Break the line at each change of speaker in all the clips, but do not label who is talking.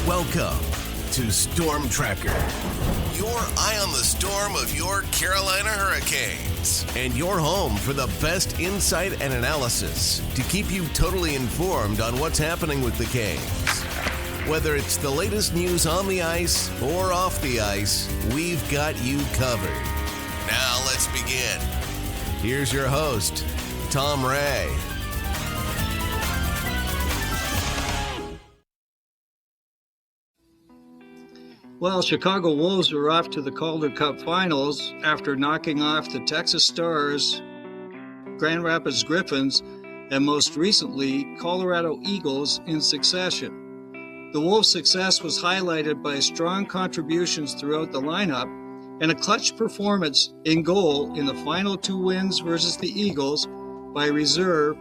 Welcome to Storm Tracker, your eye on the storm of your Carolina Hurricanes, and your home for the best insight and analysis to keep you totally informed on what's happening with the Canes. Whether it's the latest news on the ice or off the ice, we've got you covered. Now let's begin. Here's your host, Tom Ray.
Well, Chicago Wolves are off to the Calder Cup finals after knocking off the Texas Stars, Grand Rapids Griffins, and most recently, Colorado Eagles in succession. The Wolves' success was highlighted by strong contributions throughout the lineup and a clutch performance in goal in the final two wins versus the Eagles by reserve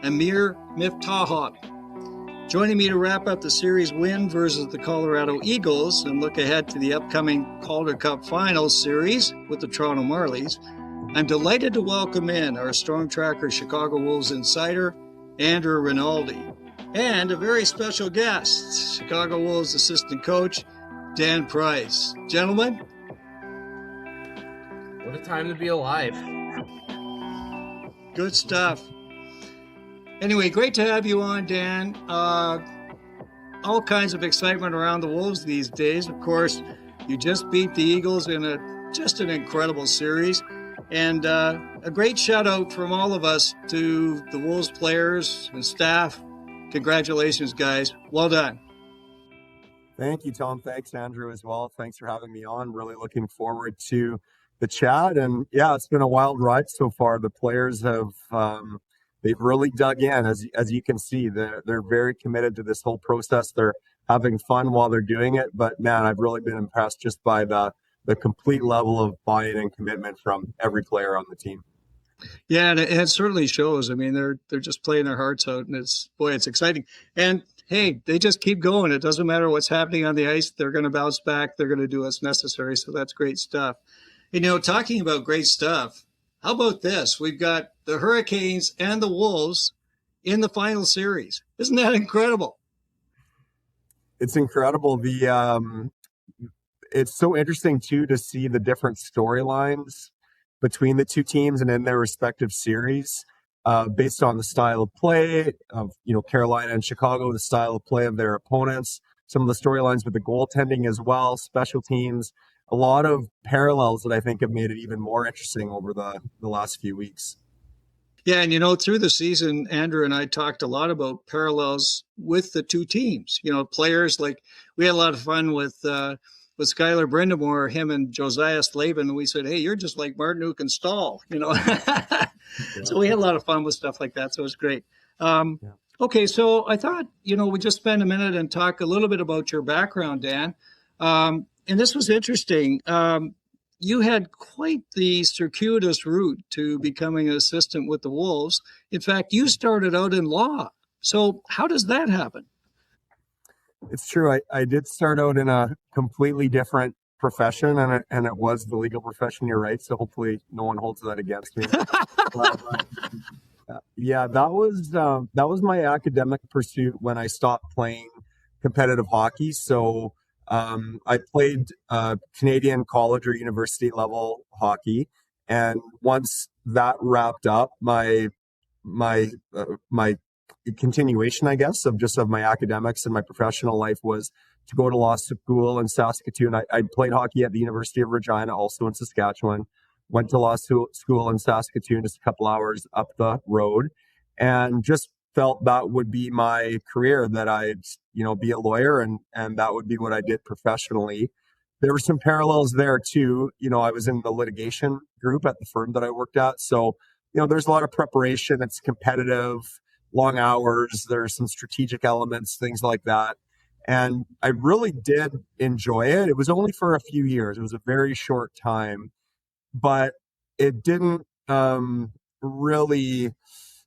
Amir Miftahov. Joining me to wrap up the series win versus the Colorado Eagles and look ahead to the upcoming Calder Cup Finals series with the Toronto Marlies, I'm delighted to welcome in our Storm Tracker Chicago Wolves insider, Andrew Rinaldi, and a very special guest, Chicago Wolves assistant coach, Dan Price. Gentlemen.
What a time to be alive.
Good stuff. Anyway, great to have you on, Dan. All kinds of excitement around the Wolves these days. Of course, you just beat the Eagles in just an incredible series. And a great shout out from all of us to the Wolves players and staff. Congratulations, guys. Well done.
Thank you, Tom. Thanks, Andrew, as well. Thanks for having me on. Really looking forward to the chat. And yeah, it's been a wild ride so far. The players have... they've really dug in, as you can see. They're very committed to this whole process. They're having fun while they're doing it. But, man, I've really been impressed just by the complete level of buy-in and commitment from every player on the team.
Yeah, and it certainly shows. I mean, they're just playing their hearts out, and it's exciting. And, hey, they just keep going. It doesn't matter what's happening on the ice. They're going to bounce back. They're going to do what's necessary, so that's great stuff. You know, talking about great stuff, how about this? We've got the Hurricanes and the Wolves in the final series. Isn't that incredible?
It's incredible. It's so interesting, too, to see the different storylines between the two teams and in their respective series based on the style of play of, Carolina and Chicago, the style of play of their opponents, some of the storylines with the goaltending as well, special teams. A lot of parallels that I think have made it even more interesting over the last few weeks.
Yeah, and through the season, Andrew and I talked a lot about parallels with the two teams. Players like we had a lot of fun with Skylar Brindamore, him and Josiah Slavin, and we said, "Hey, you're just like Martin Stahl," So we had a lot of fun with stuff like that. So it was great. Okay, so I thought we just spend a minute and talk a little bit about your background, Dan. And this was interesting. You had quite the circuitous route to becoming an assistant with the Wolves. In fact, you started out in law. So how does that happen?
It's true. I did start out in a completely different profession, and it was the legal profession. You're right. So hopefully no one holds that against me. Yeah, that was my academic pursuit when I stopped playing competitive hockey. So I played Canadian college or university level hockey, and once that wrapped up, my continuation, I guess, of my academics and my professional life was to go to law school in Saskatoon. I played hockey at the University of Regina, also in Saskatchewan. Went to law school in Saskatoon, just a couple hours up the road, and just felt that would be my career, that I'd, be a lawyer and that would be what I did professionally. There were some parallels there too. I was in the litigation group at the firm that I worked at. So, there's a lot of preparation. It's competitive, long hours. There's some strategic elements, things like that. And I really did enjoy it. It was only for a few years. It was a very short time, but it didn't really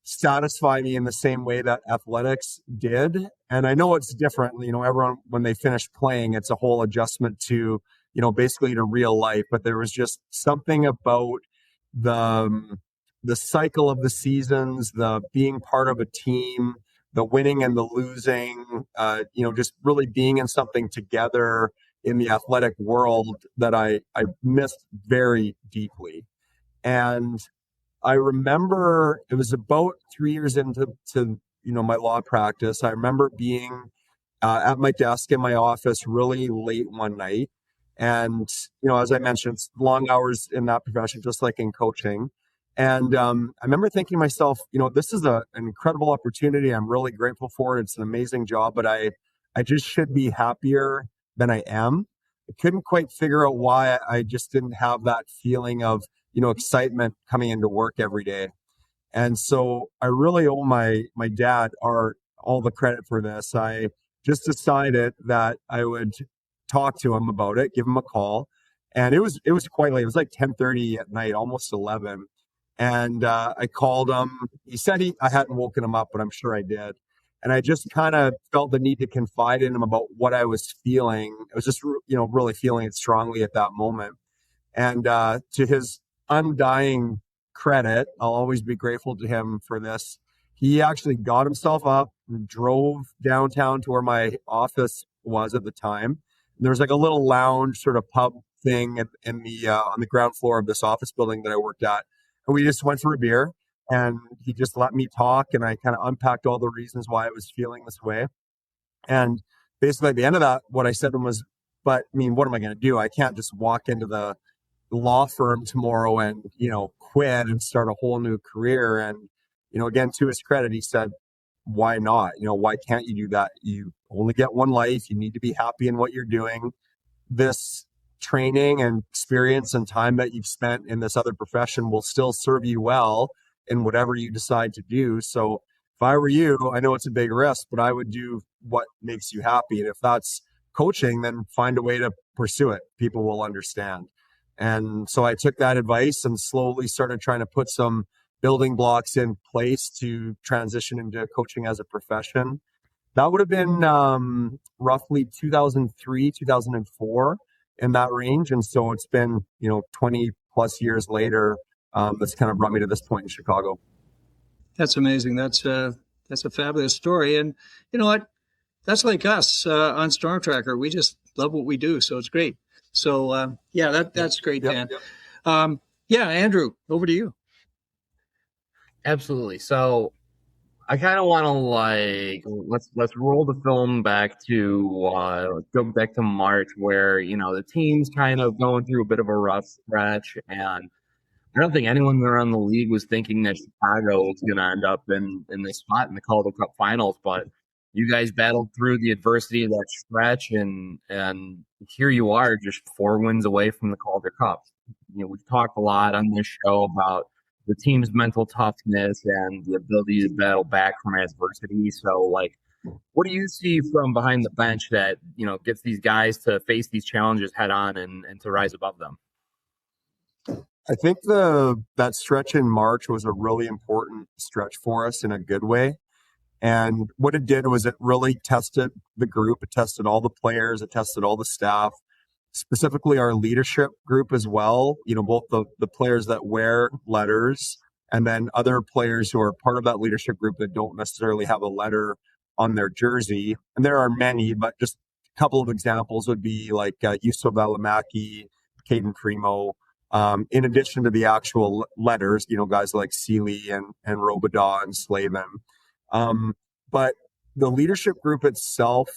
satisfy me in the same way that athletics did. And I know it's different. Everyone, when they finish playing, it's a whole adjustment to, basically to real life. But there was just something about the cycle of the seasons, the being part of a team, the winning and the losing, just really being in something together in the athletic world that I missed very deeply. And I remember it was about 3 years into my law practice. I remember being at my desk in my office really late one night. And, as I mentioned, it's long hours in that profession, just like in coaching. And I remember thinking to myself, this is an incredible opportunity. I'm really grateful for it. It's an amazing job, but I just should be happier than I am. I couldn't quite figure out why I just didn't have that feeling of, excitement coming into work every day. And so I really owe my dad all the credit for this. I just decided that I would talk to him about it, give him a call. And it was quite late. It was like 10:30 at night, almost 11. And I called him. He said I hadn't woken him up, but I'm sure I did. And I just kind of felt the need to confide in him about what I was feeling. I was just, really feeling it strongly at that moment. And to his undying credit, I'll always be grateful to him for this. He actually got himself up and drove downtown to where my office was at the time. There was like a little lounge sort of pub thing on the ground floor of this office building that I worked at. And we just went for a beer, and he just let me talk, and I kind of unpacked all the reasons why I was feeling this way. And basically at the end of that, what I said to him was, but I mean, what am I going to do? I can't just walk into the law firm tomorrow and, quit and start a whole new career. And, again, to his credit, he said, why not? Why can't you do that? You only get one life. You need to be happy in what you're doing. This training and experience and time that you've spent in this other profession will still serve you well in whatever you decide to do. So if I were you, I know it's a big risk, but I would do what makes you happy. And if that's coaching, then find a way to pursue it. People will understand. And so I took that advice and slowly started trying to put some building blocks in place to transition into coaching as a profession. That would have been roughly 2003, 2004 in that range. And so it's been, 20 plus years later, that's kind of brought me to this point in Chicago.
That's amazing. That's a fabulous story. And you know what? That's like us on Storm Tracker. We just love what we do. So it's great. So, that's great, Dan. Yep. Andrew, over to you.
Absolutely. So I kind of want to let's roll the film back to go back to March, where the team's kind of going through a bit of a rough stretch, and I don't think anyone around the league was thinking that Chicago was going to end up in this spot in the Calder Cup finals, but you guys battled through the adversity of that stretch, and here you are, just 4 wins away from the Calder Cup. We've talked a lot on this show about the team's mental toughness and the ability to battle back from adversity. So, what do you see from behind the bench that, gets these guys to face these challenges head on and to rise above them?
I think that stretch in March was a really important stretch for us in a good way. And what it did was it really tested the group. It tested all the players. It tested all the staff, specifically our leadership group as well. Both the players that wear letters and then other players who are part of that leadership group that don't necessarily have a letter on their jersey. And there are many, but just a couple of examples would be like Yusuf Alamaki, Caden Primo. In addition to the actual letters, guys like Seeley and Robidaw and Slavin. But the leadership group itself,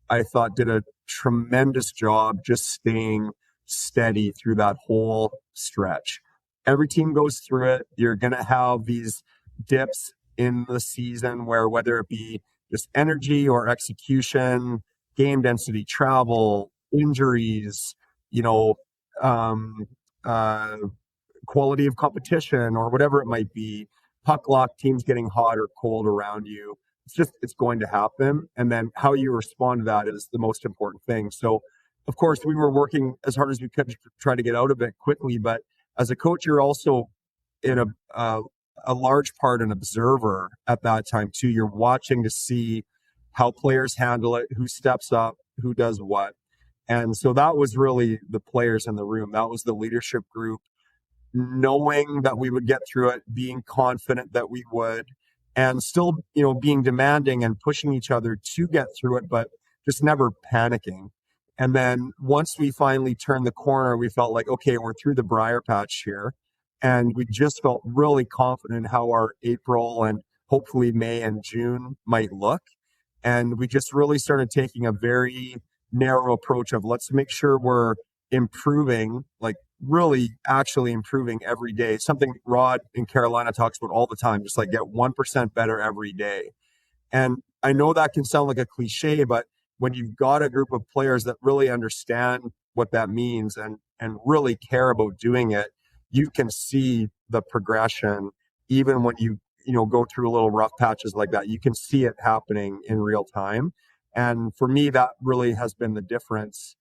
I thought, did a tremendous job just staying steady through that whole stretch. Every team goes through it. You're going to have these dips in the season where, whether it be just energy or execution, game density, travel, injuries, quality of competition or whatever it might be, puck lock, teams getting hot or cold around you. It's going to happen. And then how you respond to that is the most important thing. So, of course, we were working as hard as we could to try to get out of it quickly. But as a coach, you're also in a large part an observer at that time too. You're watching to see how players handle it, who steps up, who does what. And so that was really the players in the room. That was the leadership group, knowing that we would get through it, being confident that we would, and still, being demanding and pushing each other to get through it, but just never panicking. And then once we finally turned the corner, we felt like, okay, we're through the briar patch here. And we just felt really confident in how our April and hopefully May and June might look. And we just really started taking a very narrow approach of let's make sure we're improving, like really actually improving every day. Something Rod in Carolina talks about all the time, just like get 1% better every day. And I know that can sound like a cliche, but when you've got a group of players that really understand what that means and really care about doing it, you can see the progression. Even when you go through little rough patches like that, you can see it happening in real time. And for me, that really has been the difference.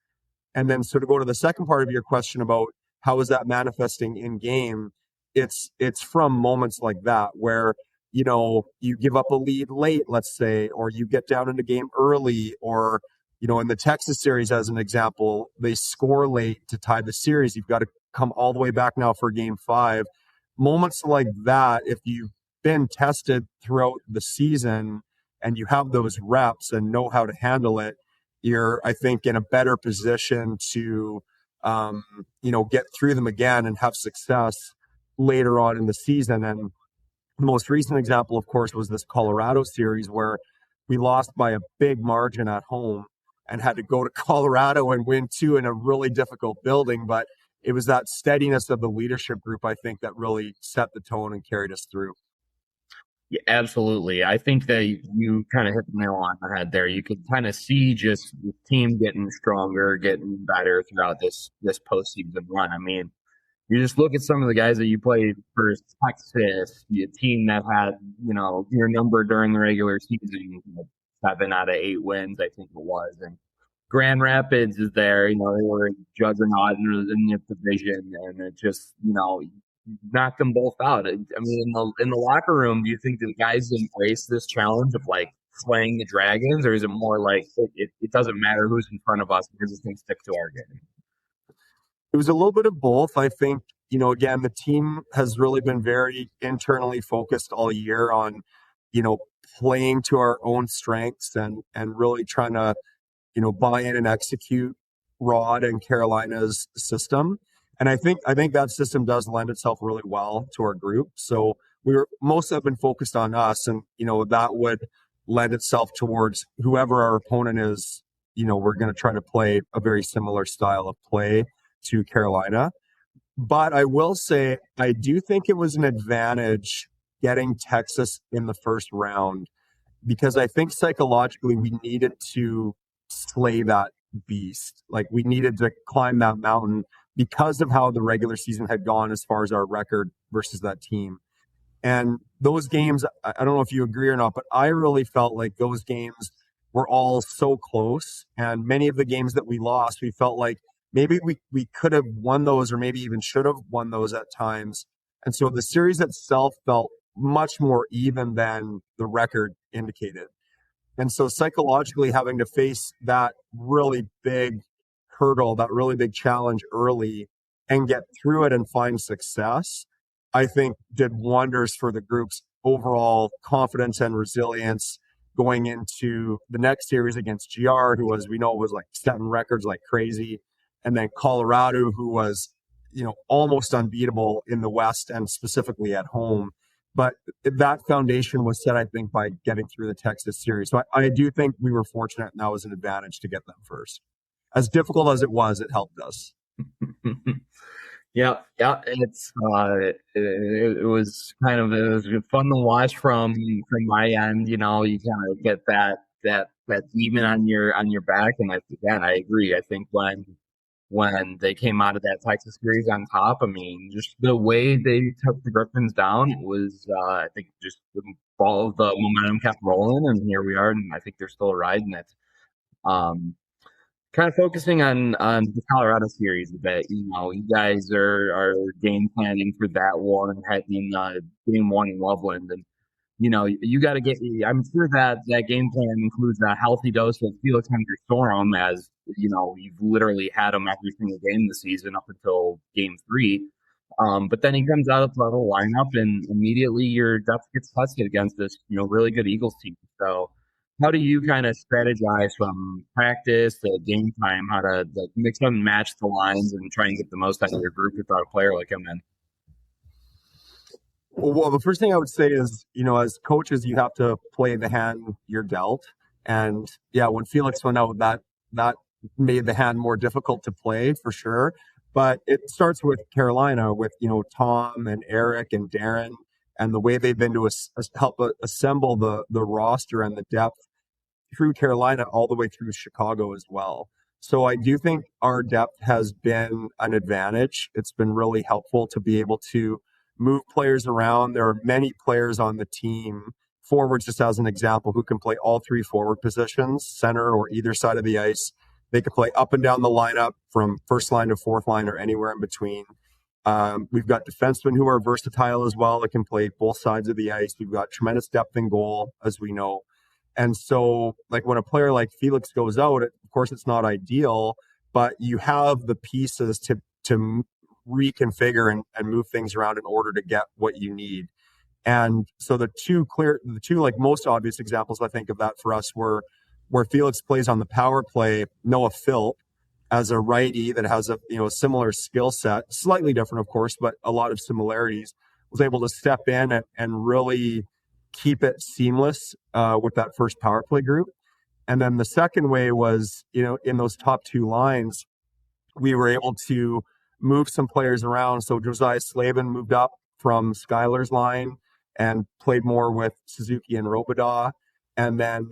And then, so to go to the second part of your question about how is that manifesting in game, it's from moments like that where, you give up a lead late, let's say, or you get down in the game early, or, in the Texas series, as an example, they score late to tie the series. You've got to come all the way back now for game 5. Moments like that, if you've been tested throughout the season and you have those reps and know how to handle it, you're, I think, in a better position to, get through them again and have success later on in the season. And the most recent example, of course, was this Colorado series where we lost by a big margin at home and had to go to Colorado and win 2 in a really difficult building. But it was that steadiness of the leadership group, I think, that really set the tone and carried us through.
Yeah, absolutely. I think that you kind of hit the nail on the head there. You could kind of see just the team getting stronger, getting better throughout this postseason run. I mean, you just look at some of the guys that you played for Texas, the team that had, your number during the regular season, 7 out of 8 wins, I think it was. And Grand Rapids is there, they were a juggernaut in the division, and it just, knocked them both out. I mean, in the locker room, do you think the guys embrace this challenge of like slaying the dragons, or is it more like it doesn't matter who's in front of us, we're just going to stick to our game?
It was a little bit of both. I think, again, the team has really been very internally focused all year on, playing to our own strengths and really trying to, buy in and execute Rod and Carolina's system. And I think that system does lend itself really well to our group. So most have been focused on us, and, that would lend itself towards whoever our opponent is. We're going to try to play a very similar style of play to Carolina. But I will say, I do think it was an advantage getting Texas in the first round, because I think psychologically we needed to slay that beast. Like, we needed to climb that mountain because of how the regular season had gone as far as our record versus that team. And those games, I don't know if you agree or not, but I really felt like those games were all so close. And many of the games that we lost, we felt like maybe we could have won those, or maybe even should have won those at times. And so the series itself felt much more even than the record indicated. And so psychologically, having to face that really big hurdle, that really big challenge early, and get through it and find success, I think did wonders for the group's overall confidence and resilience going into the next series against GR, who, as we know, was like setting records like crazy. And then Colorado, who was, almost unbeatable in the West and specifically at home. But that foundation was set, I think, by getting through the Texas series. So I do think we were fortunate, and that was an advantage to get them first. As difficult as it was, it helped us.
Yeah. It's it was fun to watch from my end. You kind of get that demon on your back, and I agree. I think when they came out of that Texas series on top, I mean, just the way they took the Griffins down, it was I think just all of the momentum kept rolling, and here we are, and I think they're still riding it. Kind of focusing on the Colorado series a bit, you guys are game planning for that one, heading game 1 in Loveland, and you got to get. I'm sure that game plan includes a healthy dose of Felix Storm, as you've literally had him every single game this season up until game 3. But then he comes out of the lineup, and immediately your depth gets tested against this, really good Eagles team. So, how do you kind of strategize from practice to game time? How to like mix and match the lines and try and get the most out of your group without a player like him? Then,
Well, the first thing I would say is, as coaches, you have to play the hand you're dealt. And yeah, when Felix went out, that made the hand more difficult to play for sure. But it starts with Carolina, with Tom and Eric and Darren, and the way they've been to help assemble the roster and the depth through Carolina all the way through Chicago as well. So I do think our depth has been an advantage. It's been really helpful to be able to move players around. There are many players on the team, forwards just as an example, who can play all three forward positions, center or either side of the ice. They can play up and down the lineup from first line to fourth line or anywhere in between. We've got defensemen who are versatile as well. That can play both sides of the ice. We've got tremendous depth in goal, as we know. And so, like, when a player like Felix goes out, of course, it's not ideal, but you have the pieces to reconfigure and move things around in order to get what you need. And so the two like most obvious examples I think of that for us were where Felix plays on the power play, Noah Philp as a righty that has a similar skill set, slightly different of course, but a lot of similarities, was able to step in and really keep it seamless with that first power play group. And then the second way was, in those top two lines, we were able to move some players around. So Josiah Slavin moved up from Skylar's line and played more with Suzuki and Robidaw. And then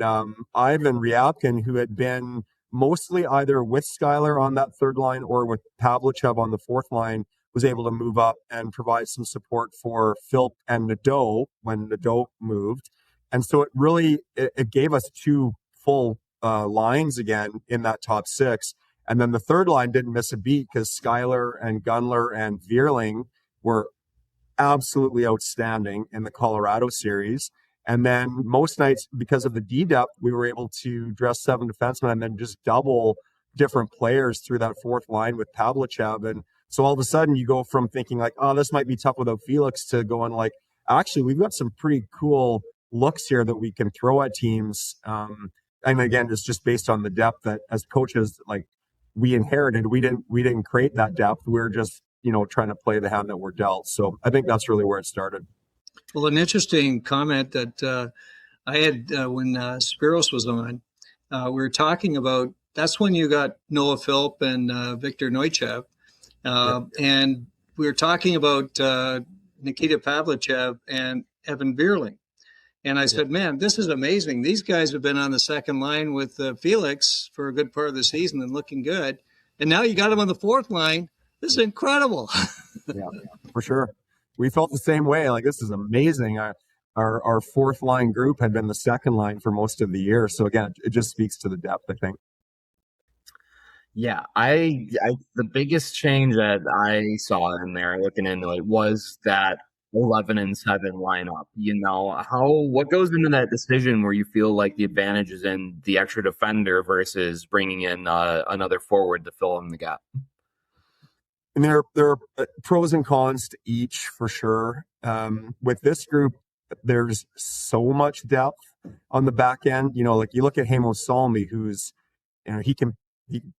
Ivan Ryabkin, who had been mostly either with Skylar on that third line or with Pavlichev on the fourth line, was able to move up and provide some support for Philp and Nadeau when Nadeau moved. And so it gave us two full lines again in that top six. And then the third line didn't miss a beat because Skylar and Gunler and Vierling were absolutely outstanding in the Colorado series. And then most nights, because of the D-depth, we were able to dress 7 defensemen and then just double different players through that fourth line with Pavlichev. And so all of a sudden you go from thinking like, oh, this might be tough without Felix, to going like, actually, we've got some pretty cool looks here that we can throw at teams. And again, it's just based on the depth that as coaches, like, we inherited. We didn't create that depth. We're just, trying to play the hand that we're dealt. So I think that's really where it started.
Well, an interesting comment that I had when Spiros was on, we were talking about, that's when you got Noah Philp and Victor Neuchev. And we were talking about Nikita Pavlichev and Evan Vierling. And I said, man, this is amazing. These guys have been on the second line with Felix for a good part of the season and looking good. And now you got them on the fourth line. This is incredible.
Yeah, for sure. We felt the same way. Like, this is amazing. Our fourth line group had been the second line for most of the year. So again, it just speaks to the depth, I think.
Yeah, the biggest change that I saw in there looking into it was that 11 and 7 lineup. What goes into that decision where you feel like the advantage is in the extra defender versus bringing in another forward to fill in the gap?
And there are pros and cons to each for sure. With this group, there's so much depth on the back end. Like you look at Hamo Salmi, who's, he can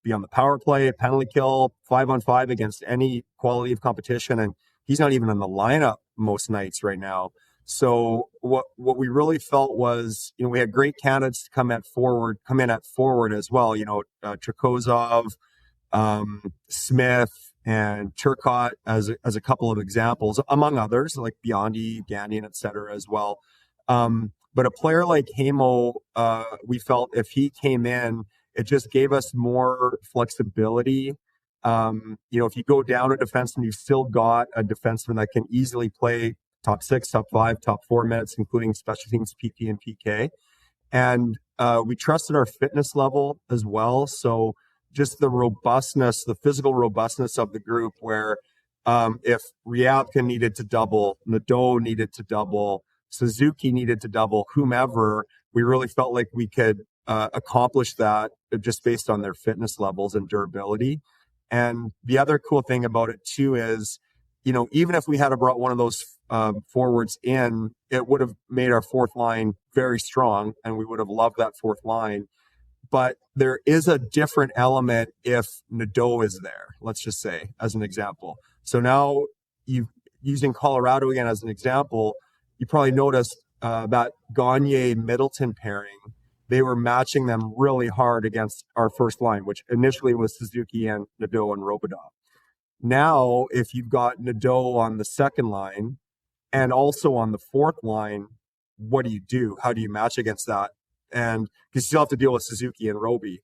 be on the power play, penalty kill, 5-on-5 against any quality of competition, and he's not even in the lineup most nights right now. So what we really felt was, we had great candidates to come in at forward as well. Trikozov, Smith, and Turcotte as a couple of examples, among others like Biondi, Gagnon, et cetera, as well. But a player like Hamo, we felt if he came in, it just gave us more flexibility. If you go down a defenseman, you've still got a defenseman that can easily play top 6, top 5, top 4 minutes, including special teams, PP and PK. And we trusted our fitness level as well. So just the robustness, the physical robustness of the group, where if Ryabkin needed to double, Nadeau needed to double, Suzuki needed to double, whomever, we really felt like we could accomplish that just based on their fitness levels and durability. And the other cool thing about it too is even if we had brought one of those forwards in, it would have made our fourth line very strong, and we would have loved that fourth line. But there is a different element if Nadeau is there, let's just say, as an example. So now, using Colorado again as an example, you probably noticed that Gagne-Middleton pairing, they were matching them really hard against our first line, which initially was Suzuki and Nadeau and Robidoux. Now, if you've got Nadeau on the second line and also on the fourth line, what do? How do you match against that? And you still have to deal with Suzuki and Roby.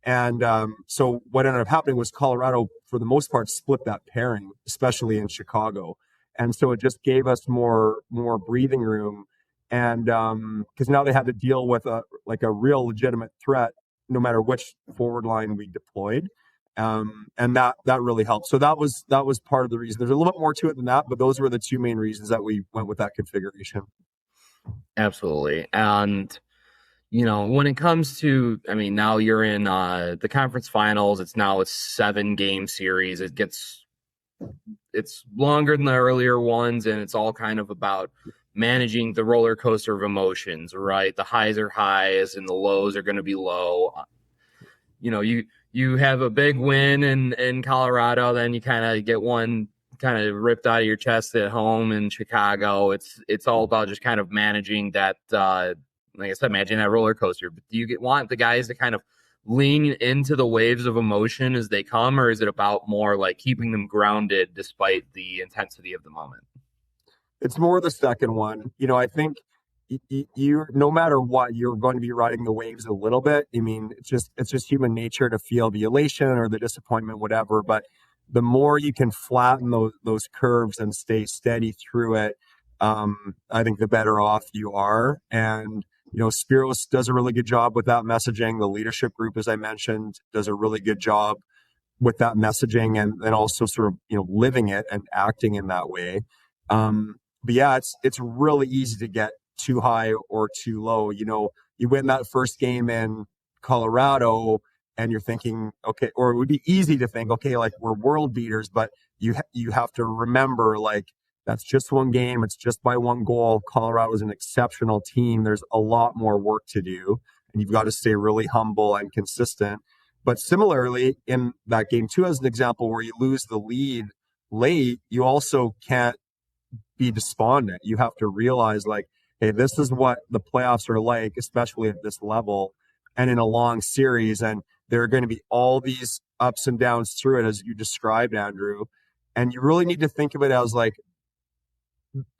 And so what ended up happening was Colorado, for the most part, split that pairing, especially in Chicago. And so it just gave us more breathing room. And because now they had to deal with a real legitimate threat, no matter which forward line we deployed. And that really helped. So that was part of the reason. There's a little bit more to it than that, but those were the two main reasons that we went with that configuration.
Absolutely. And when it comes to, now you're in the conference finals. It's 7-game series. It's longer than the earlier ones, and it's all kind of about managing the roller coaster of emotions, right? The highs are highs and the lows are going to be low. You have a big win in Colorado, then you kind of get one kind of ripped out of your chest at home in Chicago. It's all about just kind of managing that, like I said, managing that roller coaster. But do you want the guys to kind of lean into the waves of emotion as they come, or is it about more like keeping them grounded despite the intensity of the moment?
It's more the second one. I think you no matter what, you're going to be riding the waves a little bit. It's just human nature to feel the elation or the disappointment, whatever. But the more you can flatten those curves and stay steady through it, I think the better off you are. And Spiros does a really good job with that messaging. The leadership group, as I mentioned, does a really good job with that messaging and also sort of living it and acting in that way. But yeah, it's really easy to get too high or too low. You win that first game in Colorado and you're thinking, okay, or it would be easy to think, okay, like we're world beaters, but you have to remember, like, that's just one game. It's just by one goal. Colorado is an exceptional team. There's a lot more work to do, and you've got to stay really humble and consistent. But similarly, in that game two, as an example, where you lose the lead late, you also can't be despondent. You have to realize, like, hey, this is what the playoffs are like, especially at this level and in a long series. And there are going to be all these ups and downs through it, as you described, Andrew. And you really need to think of it as like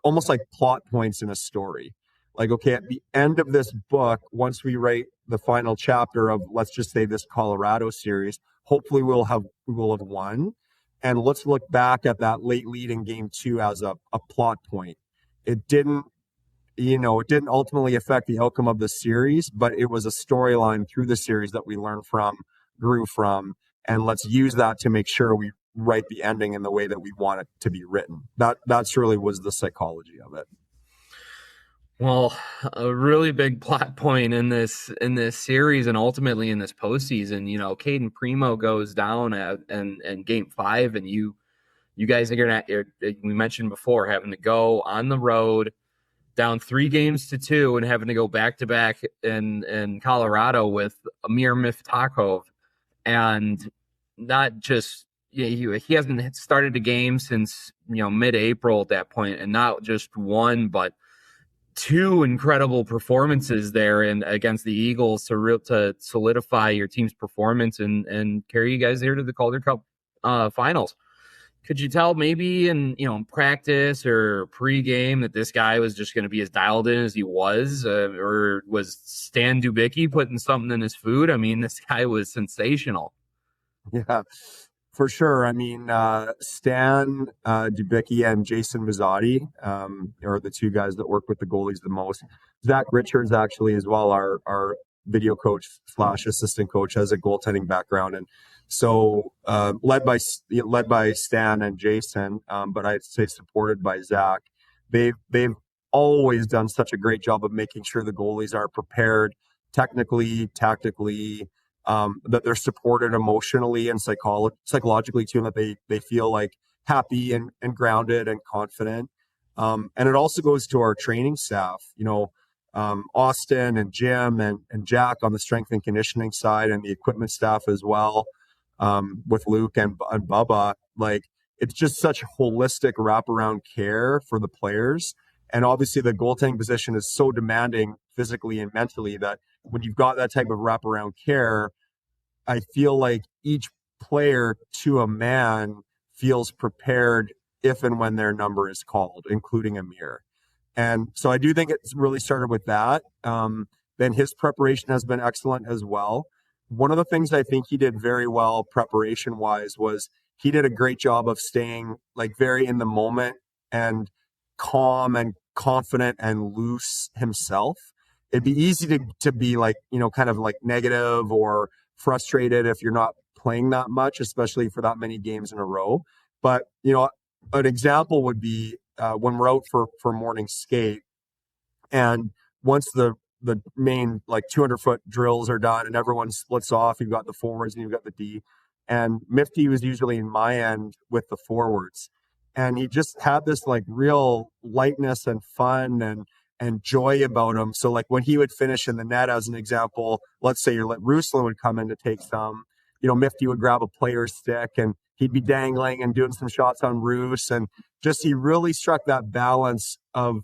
almost like plot points in a story. Like, okay, at the end of this book, once we write the final chapter of, let's just say, this Colorado series, hopefully we will have won. And let's look back at that late lead in game two as a plot point. It didn't ultimately affect the outcome of the series, but it was a storyline through the series that we learned from, grew from, and let's use that to make sure we write the ending in the way that we want it to be written. That's really was the psychology of it.
Well, a really big plot point in this series and ultimately in this postseason, Caden Primo goes down in game 5, and you guys are we mentioned before, having to go on the road down 3-2 and having to go back to back in Colorado with Amir Miftakov, and not just he hasn't started a game since mid-April at that point, and not just one but 2 incredible performances there and against the Eagles to solidify your team's performance and carry you guys there to the Calder Cup finals. Could you tell maybe in practice or pregame that this guy was just going to be as dialed in as he was, or was Stan Dubicki putting something in his food? This guy was sensational.
Yeah, for sure. Stan Dubicki and Jason Mazzotti are the two guys that work with the goalies the most. Zach Richards, actually, as well, our video coach / assistant coach, has a goaltending background, and so led by Stan and Jason, but I'd say supported by Zach. They've always done such a great job of making sure the goalies are prepared technically, tactically, that they're supported emotionally and psychologically too, and that they feel like happy and grounded and confident. And it also goes to our training staff, Austin and Jim and Jack on the strength and conditioning side, and the equipment staff as well, with Luke and Bubba. Like, it's just such holistic wraparound care for the players. And obviously the goaltending position is so demanding physically and mentally that when you've got that type of wraparound care, I feel like each player to a man feels prepared if and when their number is called, including Amir. And so I do think it's really started with that. Then his preparation has been excellent as well. One of the things I think he did very well preparation wise was he did a great job of staying like very in the moment and calm and confident and loose himself. It'd be easy to be like, kind of like negative or frustrated if you're not playing that much, especially for that many games in a row. But, an example would be when we're out for morning skate, and once the main like 200-foot drills are done and everyone splits off, you've got the forwards and you've got the D, and Mifty was usually in my end with the forwards, and he just had this like real lightness and fun and joy about him. So like when he would finish in the net, as an example, let's say Ruslan would come in to take some, Mifty would grab a player's stick and he'd be dangling and doing some shots on Roos, and just he really struck that balance of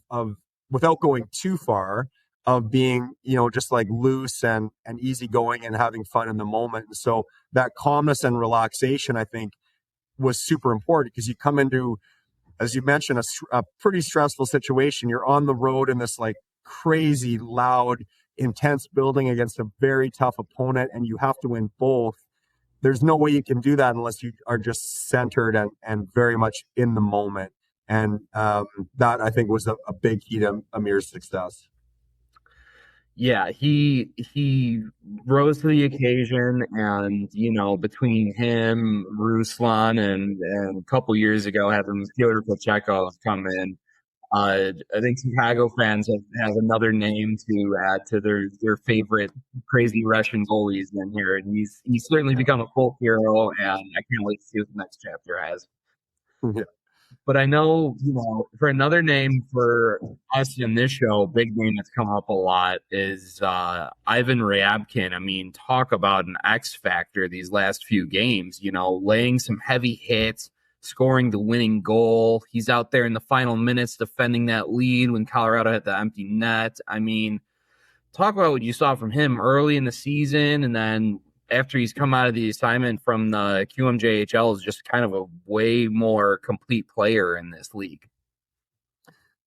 without going too far, of being, just like loose and easygoing and having fun in the moment. And so that calmness and relaxation, I think, was super important, because you come into, as you mentioned, a pretty stressful situation. You're on the road in this like crazy, loud, intense building against a very tough opponent, and you have to win both. There's no way you can do that unless you are just centered and very much in the moment. And that, I think, was a big key to Amir's success.
Yeah, he rose to the occasion, and between him, Ruslan, and a couple years ago having Fyodor Kochekov come in, I think Chicago fans have another name to add to their favorite crazy Russian goalies in here, and he's certainly become a folk hero, and I can't wait to see what the next chapter has.
Yeah.
But I know, for another name for us in this show, big name that's come up a lot is Ivan Ryabkin. I mean, talk about an X factor these last few games, laying some heavy hits, scoring the winning goal. He's out there in the final minutes defending that lead when Colorado had the empty net. I mean, talk about what you saw from him early in the season, and then after he's come out of the assignment from the QMJHL, is just kind of a way more complete player in this league.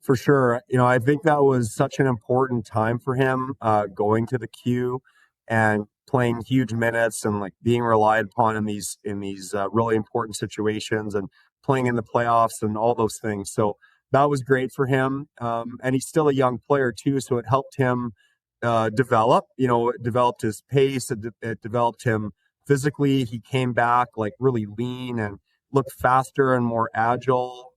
For sure. I think that was such an important time for him, going to the Q and playing huge minutes and like being relied upon in these really important situations and playing in the playoffs and all those things. So that was great for him. And he's still a young player too, so it helped him develop. It developed his pace. It developed him physically. He came back like really lean and looked faster and more agile,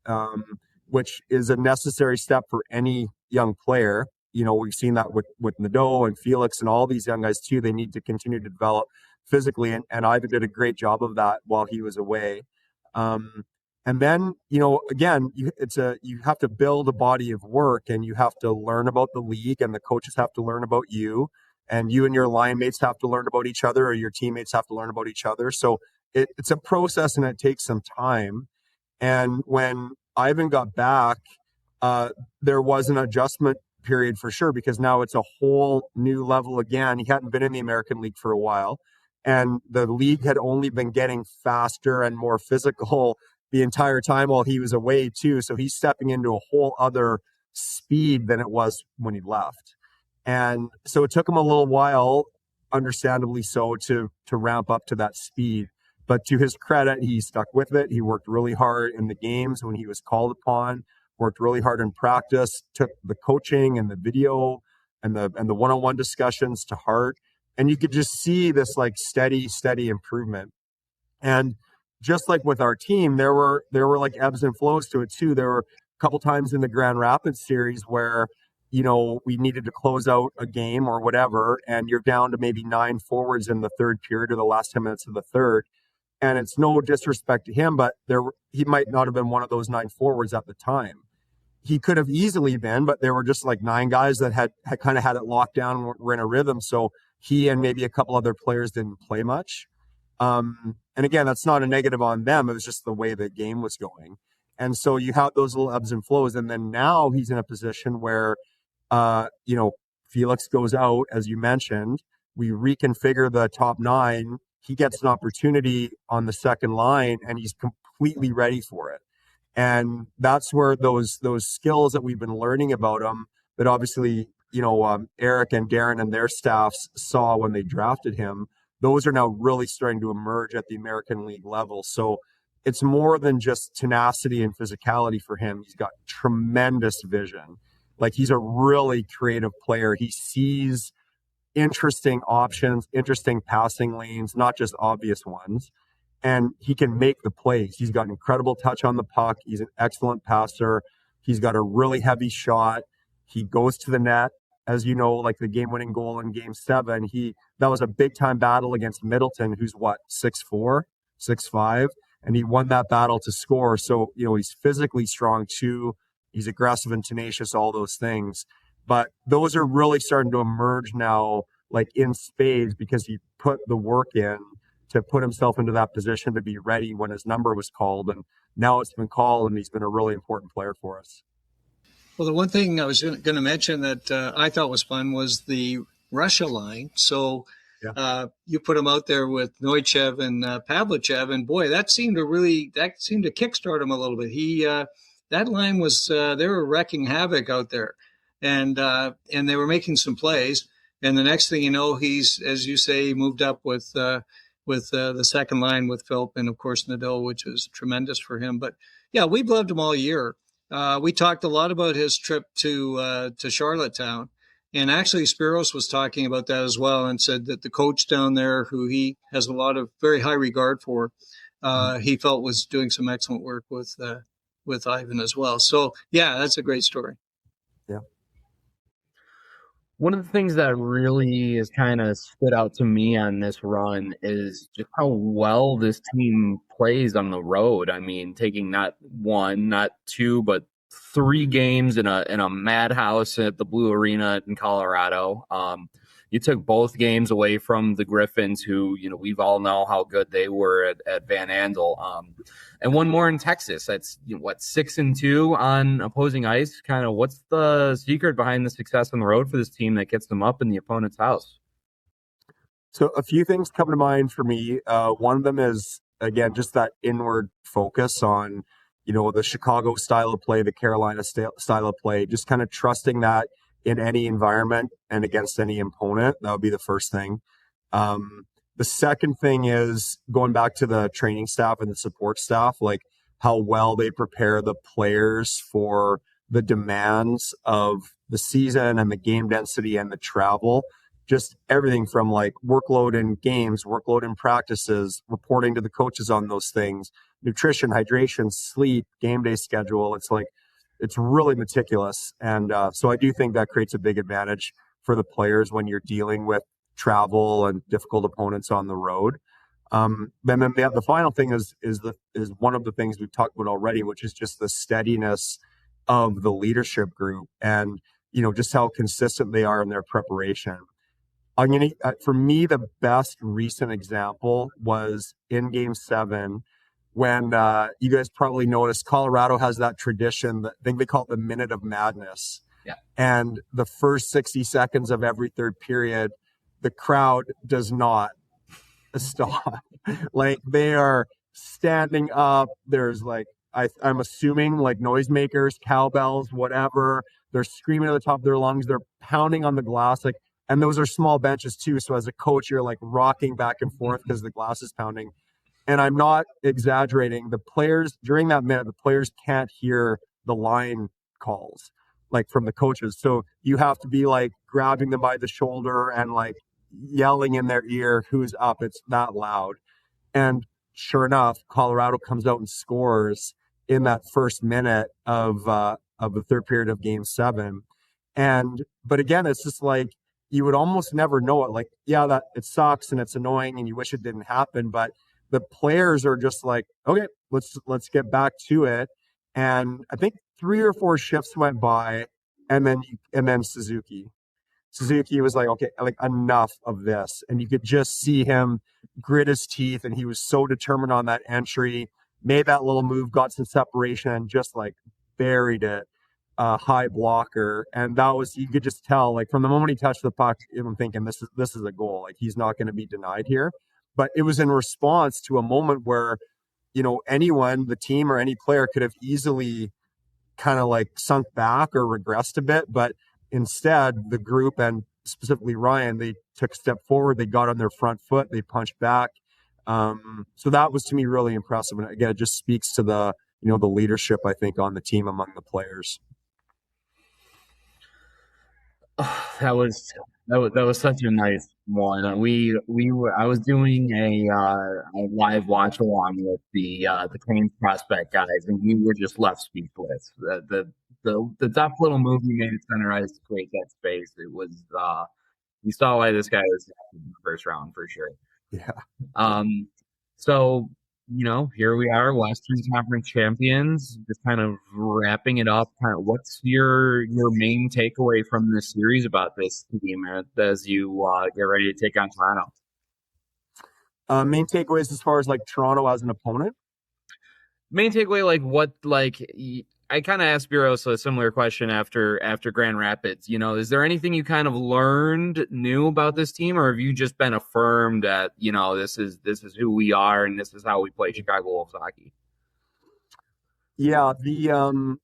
which is a necessary step for any young player. We've seen that with Nadeau and Felix and all these young guys too. They need to continue to develop physically, and Ivan did a great job of that while he was away. And then, again, you have to build a body of work, and you have to learn about the league, and the coaches have to learn about you, and you and your line mates have to learn about each other, or your teammates have to learn about each other. So it's a process, and it takes some time. And when Ivan got back, there was an adjustment period for sure, because now it's a whole new level again. He hadn't been in the American League for a while, and the league had only been getting faster and more physical the entire time while he was away too. So he's stepping into a whole other speed than it was when he left. And so it took him a little while, understandably so, to ramp up to that speed. But to his credit, he stuck with it. He worked really hard in the games when he was called upon, worked really hard in practice, took the coaching and the video and the one-on-one discussions to heart. And you could just see this like steady improvement. And just like with our team, there were like ebbs and flows to it too. There were a couple times in the Grand Rapids series where, we needed to close out a game or whatever, and you're down to maybe 9 forwards in the third period or the last 10 minutes of the third. And it's no disrespect to him, but he might not have been one of those 9 forwards at the time. He could have easily been, but there were just like 9 guys that had kind of had it locked down, were in a rhythm. So he and maybe a couple other players didn't play much. And again, that's not a negative on them. It was just the way the game was going. And so you have those little ebbs and flows. And then now he's in a position where, Felix goes out, as you mentioned. We reconfigure the top 9. He gets an opportunity on the second line, and he's completely ready for it. And that's where those skills that we've been learning about him, that obviously, Eric and Darren and their staffs saw when they drafted him, those are now really starting to emerge at the American League level. So it's more than just tenacity and physicality for him. He's got tremendous vision. Like, he's a really creative player. He sees interesting options, interesting passing lanes, not just obvious ones. And he can make the plays. He's got incredible touch on the puck. He's an excellent passer. He's got a really heavy shot. He goes to the net. As you know, like the game-winning goal in Game 7, that was a big-time battle against Middleton, who's 6'4", 6'5", and he won that battle to score. So, he's physically strong too. He's aggressive and tenacious, all those things. But those are really starting to emerge now, like in spades, because he put the work in to put himself into that position to be ready when his number was called. And now it's been called, and he's been a really important player for us.
Well, the one thing I was going to mention that I thought was fun was the Russia line. So you put him out there with Neuchev and Pavlichev, and boy, that seemed to kickstart him a little bit. That line was they were wrecking havoc out there, and they were making some plays. And the next thing you know, he's, as you say, moved up with the second line with Philp and of course Nadeau, which was tremendous for him. But yeah, we've loved him all year. We talked a lot about his trip to Charlottetown, and actually Spiros was talking about that as well, and said that the coach down there, who he has a lot of very high regard for, he felt was doing some excellent work with Ivan as well. So yeah, that's a great story.
Yeah.
One of the things that really has kind of stood out to me on this run is just how well this team plays on the road. I mean, taking not 1, not 2, but 3 games in a madhouse at the Blue Arena in Colorado. You took both games away from the Griffins, who, we've all know how good they were at Van Andel. And one more in Texas. That's 6-2 on opposing ice. Kind of what's the secret behind the success on the road for this team that gets them up in the opponent's house?
So a few things come to mind for me. One of them is, again, just that inward focus on, the Chicago style of play, the Carolina style of play, just kind of trusting that in any environment and against any opponent. That would be the first thing. The second thing is going back to the training staff and the support staff, like how well they prepare the players for the demands of the season and the game density and the travel. Just everything from like workload in games, workload in practices, reporting to the coaches on those things, nutrition, hydration, sleep, game day schedule. It's really meticulous. And so I do think that creates a big advantage for the players when you're dealing with travel and difficult opponents on the road. Then the final thing is one of the things we've talked about already, which is just the steadiness of the leadership group and, just how consistent they are in their preparation. For me, the best recent example was in Game 7 when you guys probably noticed Colorado has that tradition, that I think they call it the Minute of Madness.
Yeah.
And the first 60 seconds of every third period, the crowd does not stop. Like, they are standing up. There's I'm assuming noisemakers, cowbells, whatever. They're screaming at the top of their lungs. They're pounding on the glass. And those are small benches too. So as a coach, you're rocking back and forth because the glass is pounding. And I'm not exaggerating. The players during that minute, the players can't hear the line calls from the coaches. So you have to be grabbing them by the shoulder and yelling in their ear, who's up. It's that loud. And sure enough, Colorado comes out and scores in that first minute of the third period of Game 7. But again, it's just you would almost never know it. That it sucks and it's annoying and you wish it didn't happen. But the players are just like, okay, let's get back to it. And I think 3 or 4 shifts went by, and then Suzuki was like, okay, like enough of this. And you could just see him grit his teeth, and he was so determined on that entry, made that little move, got some separation, and just like buried it, high blocker. And that was, you could just tell, like from the moment he touched the puck, I'm thinking this is a goal. Like he's not going to be denied here. But it was in response to a moment where, anyone, the team or any player could have easily kind of like sunk back or regressed a bit. But instead, the group and specifically Ryan, they took a step forward, they got on their front foot, they punched back. So that was to me really impressive. And again, it just speaks to the leadership, I think, on the team among the players.
That was such a nice one. I was doing a live watch along with the Canes prospect guys, and we were just left speechless. The tough little move he made at center ice to create that space. It was you saw why this guy was in the first round for sure.
Yeah.
So here we are, Western Conference champions, just kind of wrapping it up. What's your main takeaway from this series about this team as you get ready to take on Toronto?
Main takeaways as far as like Toronto as an opponent?
Main takeaway, I kind of asked Bureau a similar question after Grand Rapids. Is there anything you kind of learned new about this team, or have you just been affirmed that this is who we are and this is how we play Chicago Wolves hockey?
Yeah, the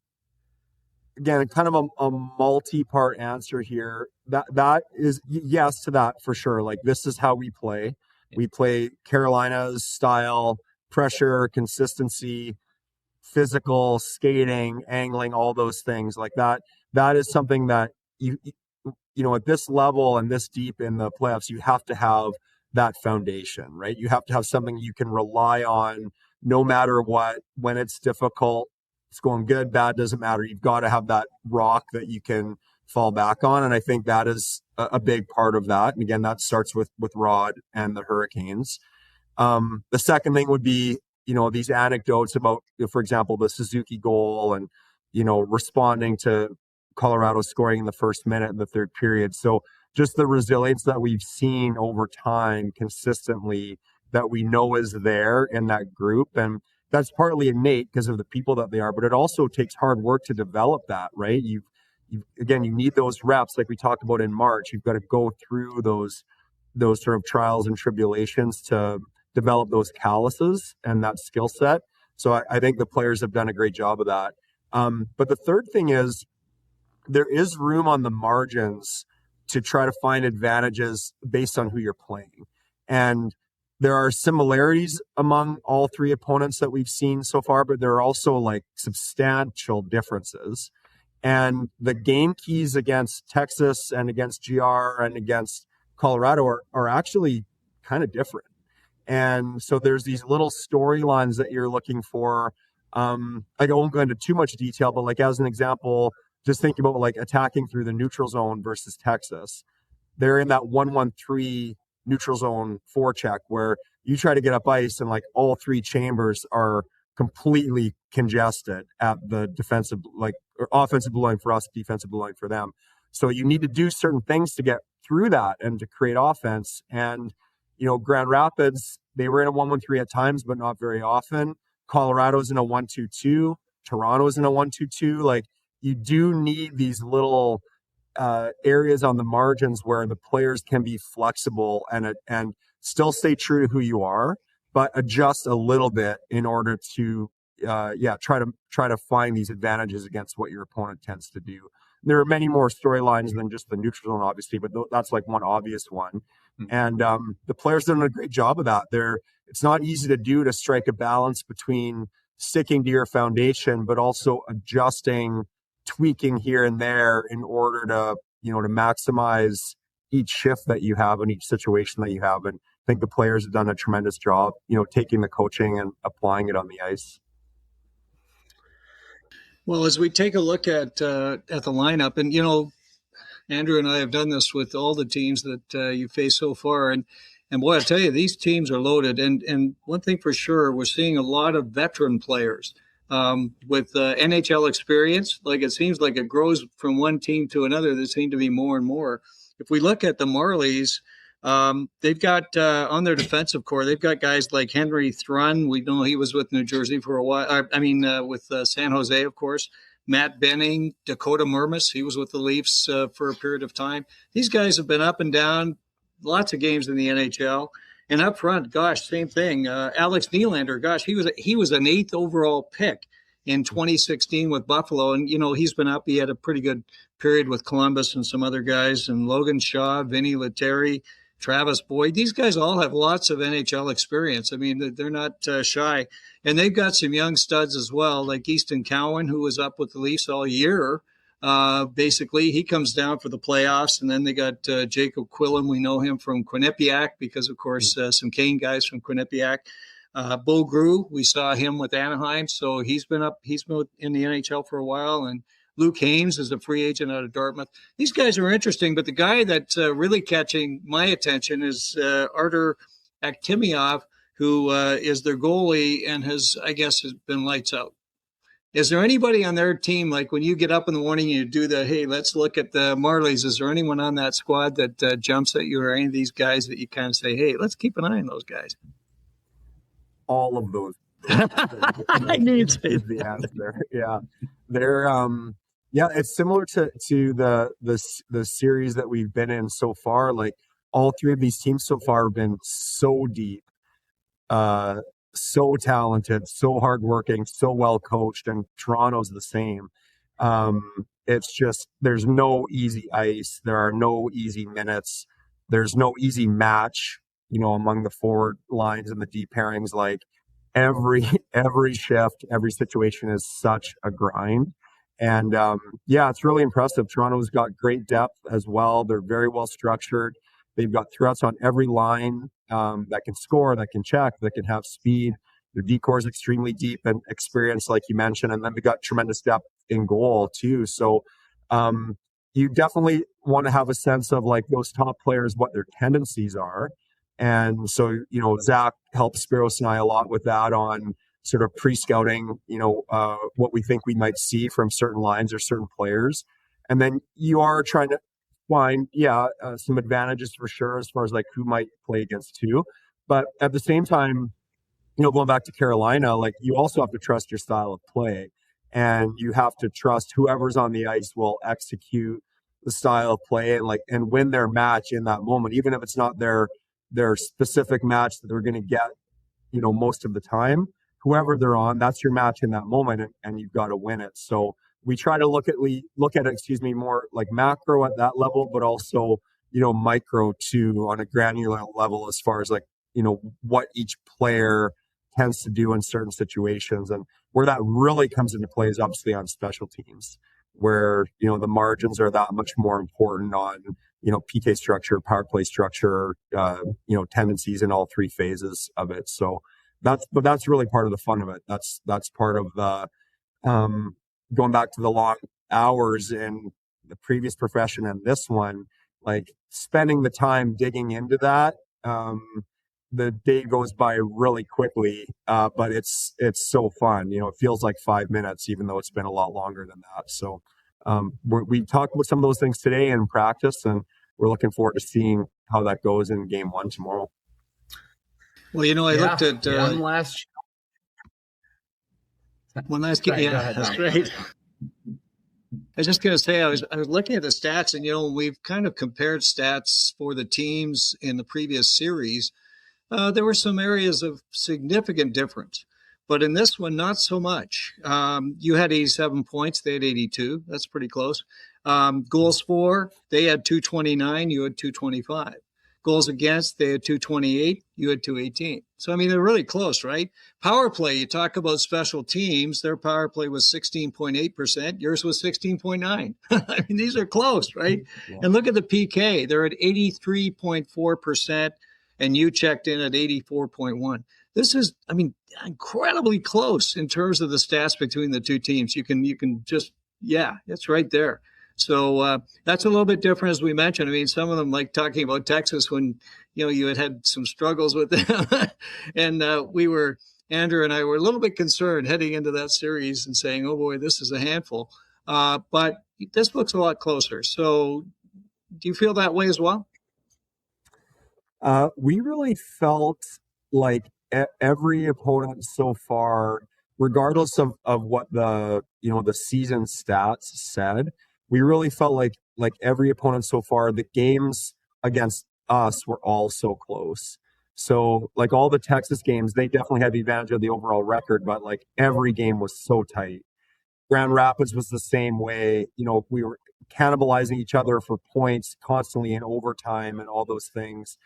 again, kind of a multi-part answer here. That is yes to that for sure. Like this is how we play. We play Carolina's style, pressure, consistency, physical, skating, angling, all those things like that. That is something that you at this level and this deep in the playoffs, you have to have that foundation, right? You have to have something you can rely on no matter what. When it's difficult, it's going good, bad, doesn't matter. You've got to have that rock that you can fall back on. And I think that is a big part of that. And again, that starts with Rod and the Hurricanes. The second thing would be, these anecdotes about, for example, the Suzuki goal and, responding to Colorado scoring in the first minute in the third period. So just the resilience that we've seen over time consistently that we know is there in that group. And that's partly innate because of the people that they are, but it also takes hard work to develop that, right? You need those reps like we talked about in March. You've got to go through those sort of trials and tribulations to develop those calluses and that skill set. So I think the players have done a great job of that. But the third thing is there is room on the margins to try to find advantages based on who you're playing. And there are similarities among all 3 opponents that we've seen so far, but there are also like substantial differences. And the game keys against Texas and against GR and against Colorado are actually kind of different. And so there's these little storylines that you're looking for. I won't go into too much detail, but like as an example, just think about like attacking through the neutral zone versus Texas. They're in that 1-1-3 neutral zone forecheck where you try to get up ice and like all 3 chambers are completely congested at the defensive, like or offensive blue line for us, defensive blue line for them. So you need to do certain things to get through that and to create offense. And Grand Rapids, they were in a 1-1-3 at times, but not very often. Colorado's in a 1-2-2. Toronto's in a 1-2-2. Like you do need these little areas on the margins where the players can be flexible and still stay true to who you are, but adjust a little bit in order to try to find these advantages against what your opponent tends to do. There are many more storylines than just the neutral zone, obviously, but that's like one obvious one. And the players done a great job of that. It's not easy to do, to strike a balance between sticking to your foundation, but also adjusting, tweaking here and there in order to maximize each shift that you have and each situation that you have. And I think the players have done a tremendous job, taking the coaching and applying it on the ice.
Well, as we take a look at the lineup, and Andrew and I have done this with all the teams that you face so far, and And boy, I tell you, these teams are loaded. And one thing for sure, we're seeing a lot of veteran players with NHL experience. Like it seems like it grows from one team to another. There seem to be more and more. If we look at the Marlies, they've got on their defensive core, they've got guys like Henry Thrun. We know he was with New Jersey for a while. With San Jose, of course. Matt Benning, Dakota Murmas, he was with the Leafs for a period of time. These guys have been up and down, lots of games in the NHL. And up front, gosh, same thing. Alex Nylander, gosh, he was an 8th overall pick in 2016 with Buffalo. And, he's been up. He had a pretty good period with Columbus and some other guys. And Logan Shaw, Vinny Lettieri, Travis Boyd. These guys all have lots of NHL experience. I mean, they're not shy. And they've got some young studs as well, like Easton Cowan, who was up with the Leafs all year. Basically, he comes down for the playoffs. And then they got Jacob Quillen. We know him from Quinnipiac because, of course, some Kane guys from Quinnipiac. Bo Grew, we saw him with Anaheim. So he's been in the NHL for a while. And Luke Hames is a free agent out of Dartmouth. These guys are interesting, but the guy that's really catching my attention is Artur Akhtimov, who is their goalie and has been lights out. Is there anybody on their team, like when you get up in the morning and you do the, hey, let's look at the Marlies, is there anyone on that squad that jumps at you, or any of these guys that you kind of say, hey, let's keep an eye on those guys?
All of those.
I knew you'd say
the answer. Yeah. They're it's similar to the series that we've been in so far. Like all three of these teams so far have been so deep, so talented, so hardworking, so well coached, and Toronto's the same. It's just there's no easy ice. There are no easy minutes. There's no easy match, among the forward lines and the deep pairings. Like every shift, every situation is such a grind. And it's really impressive. Toronto's got great depth as well. They're very well structured. They've got threats on every line that can score, that can check, that can have speed. Their decor is extremely deep and experienced, like you mentioned. And then they've got tremendous depth in goal too. So you definitely want to have a sense of like those top players, what their tendencies are. And so, Zach helps Spiros and I a lot with that on sort of pre-scouting, what we think we might see from certain lines or certain players. And then you are trying to find, some advantages for sure as far as like who might play against who. But at the same time, going back to Carolina, like you also have to trust your style of play, and you have to trust whoever's on the ice will execute the style of play and win their match in that moment, even if it's not their specific match that they're going to get, most of the time. Whoever they're on, that's your match in that moment, and you've got to win it. So we try to look at it, more like macro at that level, but also, micro too on a granular level as far as like, what each player tends to do in certain situations. And where that really comes into play is obviously on special teams, where, the margins are that much more important on, PK structure, power play structure, tendencies in all three phases of it. So that's really part of the fun of it. That's part of the, going back to the long hours in the previous profession and this one, like spending the time digging into that. The day goes by really quickly, but it's so fun. It feels like 5 minutes, even though it's been a lot longer than that. So we talked about some of those things today in practice, and we're looking forward to seeing how that goes in game 1 tomorrow.
Well, I looked at
one last
game. Yeah, that's right. I was just going to say, I was looking at the stats, and we've kind of compared stats for the teams in the previous series. There were some areas of significant difference, but in this one, not so much. You had 87 points. They had 82. That's pretty close. Goals for, they had 229. You had 225. Goals against, they had 228. You had 218. So, they're really close, right? Power play, you talk about special teams. Their power play was 16.8%. Yours was 16.9. These are close, right? Yeah. And look at the PK. They're at 83.4%. And you checked in at 84.1. This is, incredibly close in terms of the stats between the two teams. You can just, it's right there. So that's a little bit different, as we mentioned. I mean, some of them, like talking about Texas when, you had some struggles with them. And Andrew and I were a little bit concerned heading into that series and saying, oh boy, this is a handful. But this looks a lot closer. So do you feel that way as well?
We really felt like every opponent so far, regardless of what the season stats said, we really felt like every opponent so far, the games against us were all so close. So like all the Texas games, they definitely had the advantage of the overall record, but like every game was so tight. Grand Rapids was the same way. We were cannibalizing each other for points constantly in overtime and all those things.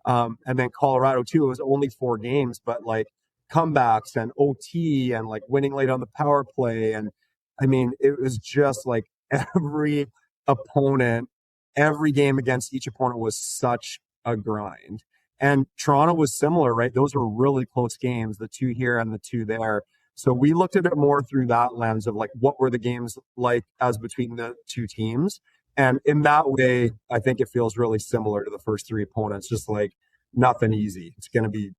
And then Colorado too, it was only 4 games, but like comebacks and OT and like winning late on the power play. And I mean, it was just like every opponent, every game against each opponent was such a grind. And Toronto was similar, right? Those were really close games, the 2 here and the 2 there. So we looked at it more through that lens of like, what were the games like as between the 2 teams? And in that way, I think it feels really similar to the first 3 opponents, just like nothing easy. It's going to be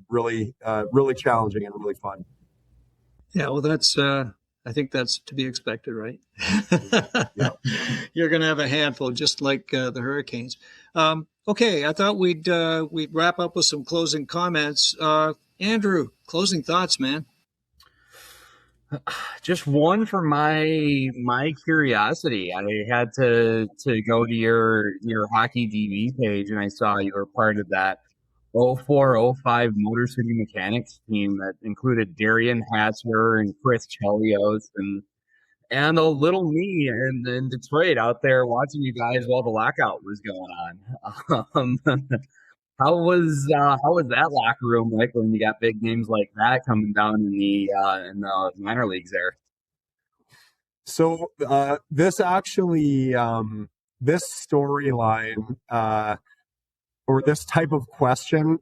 really, really challenging and really fun.
Yeah, well, I think that's to be expected, right?
Yeah.
You're going to have a handful, just like the Hurricanes. Okay, I thought we'd wrap up with some closing comments. Andrew, closing thoughts, man.
Just one for my curiosity. I had to go to your hockey DB page, and I saw you were part of that 04-05 Motor City Mechanics team that included Darian Hatzer and Chris Chelios and a little me in Detroit out there watching you guys while the lockout was going on. How was that locker room like when you got big names like that coming down in the minor leagues there?
So this actually this storyline or this type of question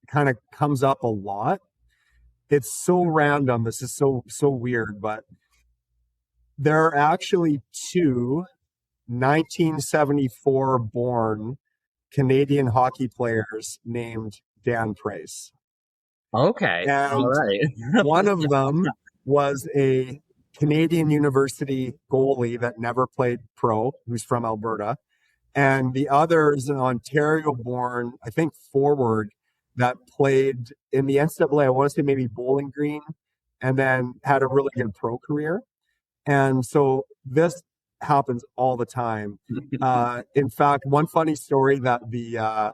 kind of comes up a lot. It's so random. This is so weird, but there are actually 2 1974 born Canadian hockey players named Dan Price.
Okay.
And
all right.
one of them was a Canadian university goalie that never played pro, who's from Alberta. And the other is an Ontario-born, I think, forward that played in the NCAA, I want to say maybe Bowling Green, and then had a really good pro career. And so this happens all the time. In fact, one funny story that the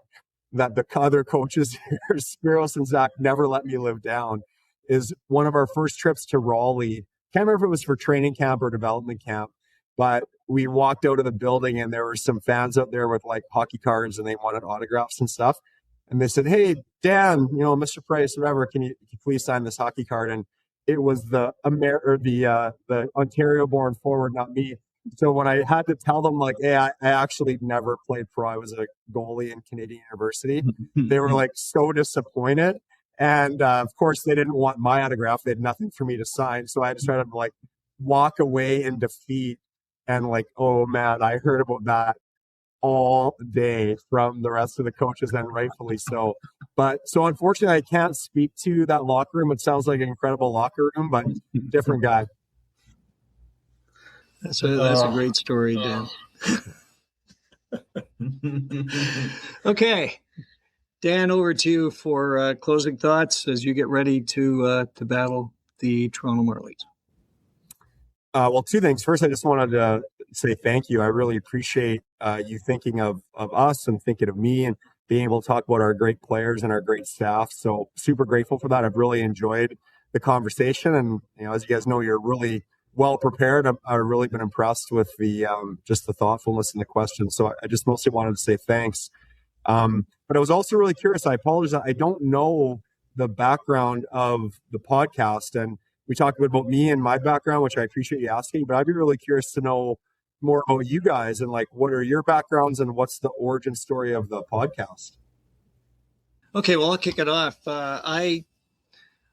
other coaches here, Spiros and Zach, never let me live down is one of our first trips to Raleigh. Can't remember if it was for training camp or development camp, but we walked out of the building and there were some fans out there with like hockey cards and they wanted autographs and stuff. And they said, "Hey, Dan, Mr. Price, whatever, can you please sign this hockey card?" And it was the Ontario-born forward, not me. So when I had to tell them, like, hey, I actually never played pro, I was a goalie in Canadian University, they were like so disappointed. And of course, they didn't want my autograph. They had nothing for me to sign. So I just tried to like walk away in defeat and like, oh man, I heard about that all day from the rest of the coaches, and rightfully so. But so unfortunately, I can't speak to that locker room. It sounds like an incredible locker room, but different guy.
That's a great story, Dan. Okay, Dan, over to you for closing thoughts as you get ready to battle the Toronto Marlies.
Well, 2 things. First, I just wanted to say thank you. I really appreciate you thinking of us and thinking of me and being able to talk about our great players and our great staff. So super grateful for that. I've really enjoyed the conversation. And, as you guys know, you're really well prepared. I've really been impressed with the just the thoughtfulness in the questions. So I just mostly wanted to say thanks. But I was also really curious. I apologize. I don't know the background of the podcast. And we talked about me and my background, which I appreciate you asking, but I'd be really curious to know more about you guys and like, what are your backgrounds and what's the origin story of the podcast?
Okay, well, I'll kick it off. I've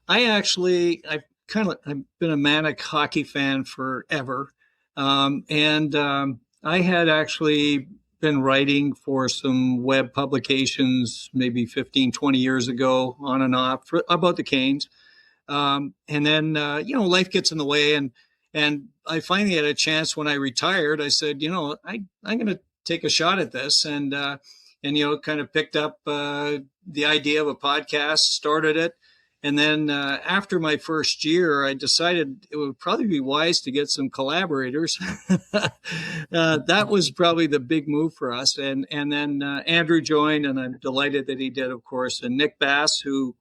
been a manic hockey fan forever. I had actually been writing for some web publications maybe 15, 20 years ago, on and off, about the Canes. And then, life gets in the way. And I finally had a chance when I retired. I said, I'm going to take a shot at this. And kind of picked up the idea of a podcast, started it. And then after my first year, I decided it would probably be wise to get some collaborators. That was probably the big move for us. And then Andrew joined, and I'm delighted that he did, of course. And Nick Bass, who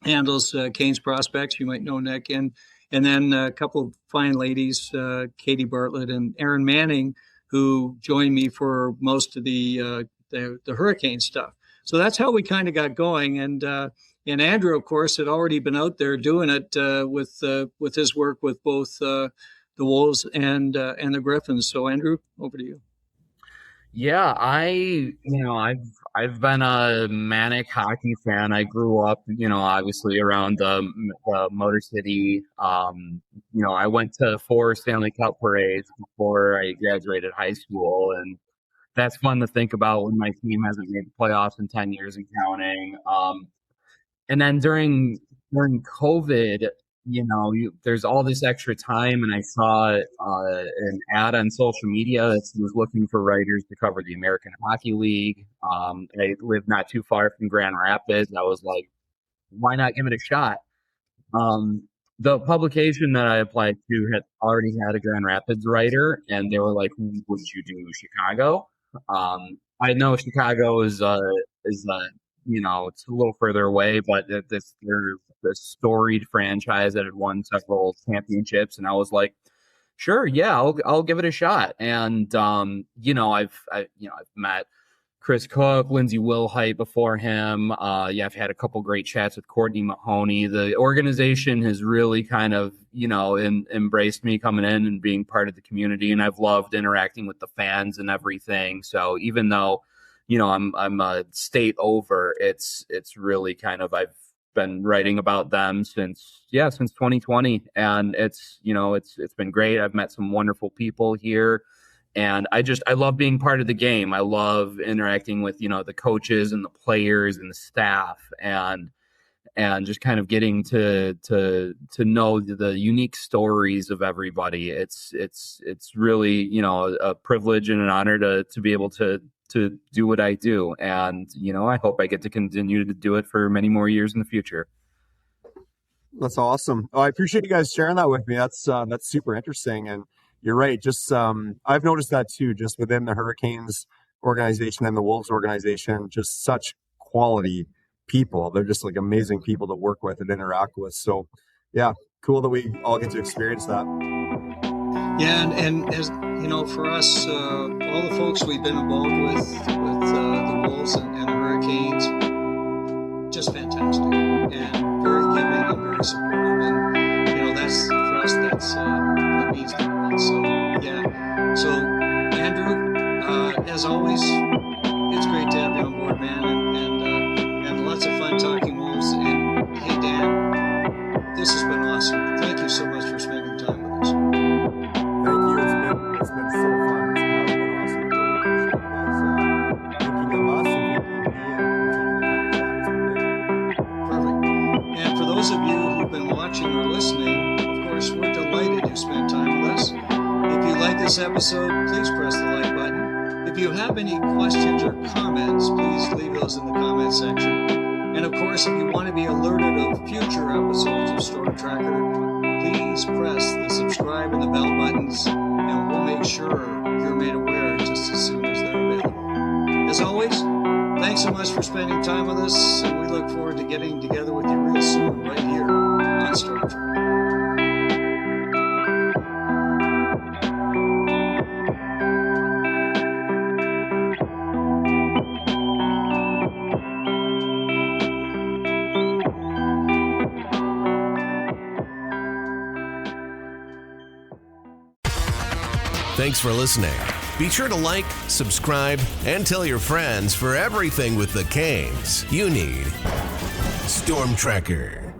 handles Canes prospects, you might know Nick. And then a couple of fine ladies, Katie Bartlett and Erin Manning, who joined me for most of the hurricane stuff. So that's how we kind of got going. And Andrew, of course, had already been out there doing it with his work with both the Wolves and the Griffins. So Andrew, over to you.
Yeah, I've been a manic hockey fan. I grew up, obviously around the Motor City. I went to 4 Stanley Cup parades before I graduated high school, and that's fun to think about when my team hasn't made the playoffs in 10 years and counting. And then during COVID, there's all this extra time, and I saw an ad on social media that was looking for writers to cover the American Hockey League. I live not too far from Grand Rapids. I was like, why not give it a shot? The publication that I applied to had already had a Grand Rapids writer, and they were like, would you do Chicago? I know Chicago is it's a little further away, but they're this storied franchise that had won several championships, and I was like, sure, yeah, I'll give it a shot. And I've met Chris Cook, Lindsay Wilhite before him. I've had a couple great chats with Courtney Mahoney. The organization has really kind of embraced me coming in and being part of the community, and I've loved interacting with the fans and everything. So even though I'm a state over, it's really kind of, I've been writing about them since 2020, and it's been great. I've met some wonderful people here, and I love being part of the game. I love interacting with the coaches and the players and the staff, and just kind of getting to know the unique stories of everybody. It's really a privilege and an honor to be able to do what I do. And, I hope I get to continue to do it for many more years in the future.
That's awesome. Oh, I appreciate you guys sharing that with me. That's super interesting. And you're right. Just, I've noticed that too, just within the Hurricanes organization and the Wolves organization, just such quality people. They're just like amazing people to work with and interact with. So yeah, cool that we all get to experience that.
Yeah, and as for us, all the folks we've been involved with the Wolves and the Hurricanes, just fantastic and very giving and very supportive. And that's for us. That means the world. So yeah. So Andrew, as always, it's great to have you on board, man, and lots of fun talking Wolves. And hey, Dan, this has been awesome. Thank you so much for spending time with us.
Thank you. It's been so fun. It's been awesome. Thinking of us and
Perfect. And for those of you who've been watching or listening, of course, we're delighted you spent time with us. If you like this episode, please press the like button. If you have any questions or comments, please leave those in the comment section. And of course, if you want to be alerted of future episodes of Storm Tracker, please press the subscribe and the bell buttons, and we'll make sure you're made aware just as soon as they're available. As always, thanks so much for spending time with us, and we look forward to getting together with you real soon right here on Storm Tracker.
Thanks for listening. Be sure to like, subscribe, and tell your friends for everything with the Canes you need. Storm Tracker.